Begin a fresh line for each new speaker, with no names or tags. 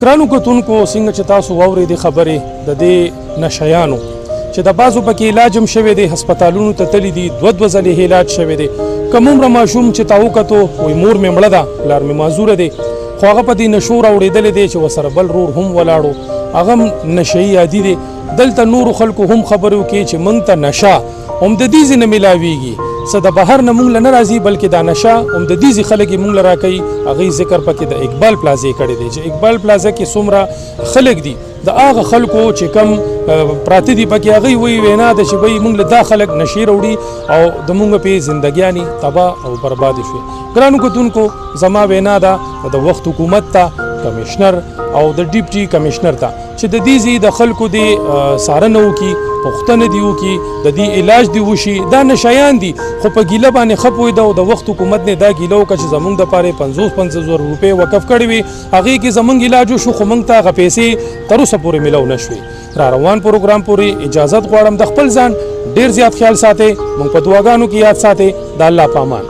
ګرانو کتونکو څنګه چې تاسو واورېدې خبرې د دې نشیانو چې د بعضو پکې علاج هم شوی دی، هسپتالونو ته تللی دي، دوه ځلې علاج شوی دی. که مومره ماشوم چې تا وکتو وایي مور مې مړه ده، پلار مې معذوره دی، خو هغه په دې نشو راوړېدلی دی چې ورسره بل رور هم ولاړو، هغه هم نشهیي عادي دی. دلته نورو خلکو هم خبرې وکړي چې موږ ته نشه هم د دې ځای نه میلاویږي، څه د بهر نه موږ له نه راځي، بلکې دا نشه هم د دې ځای خلک یې موږ له راکوي. هغوی ذکر پکې د اقبال پلازې کړی دی چې اقبال پلازه کې څومره خلک دي، د هغه خلکو چې کم پراته دي پکې، هغوی وایي وینا ده چې وایي موږ له دا خلک نشې راوړي او د موږ پې زندګیانې تباه او بربادې شوې. ګرانو کتونکو زما وینا ده د وخت حکومت ته، کمیشنر او د ډیپټي کمیشنر ته چې د دې ځای د خلکو د څارنه وکړي، پوښتنه دې وکړي، د دې علاج دې وشي. دا نشیان دي خو په ګیله باندې ښه پوهېده او د وخت حکومت نه دا ګیله وکړه چې زموږ دپاره یې 50,000 روپۍ وقف کړې وي، هغې کې زموږ علاج وشو، خو موږ ته هغه پیسې تر اوسه پورې میلاو نه شوې. را روان پروګرام پورې اجازت غواړم، د خپل ځان ډېر زیات خیال ساتئ، موږ په دعاګانو کې یاد ساتئ. د الله په امان.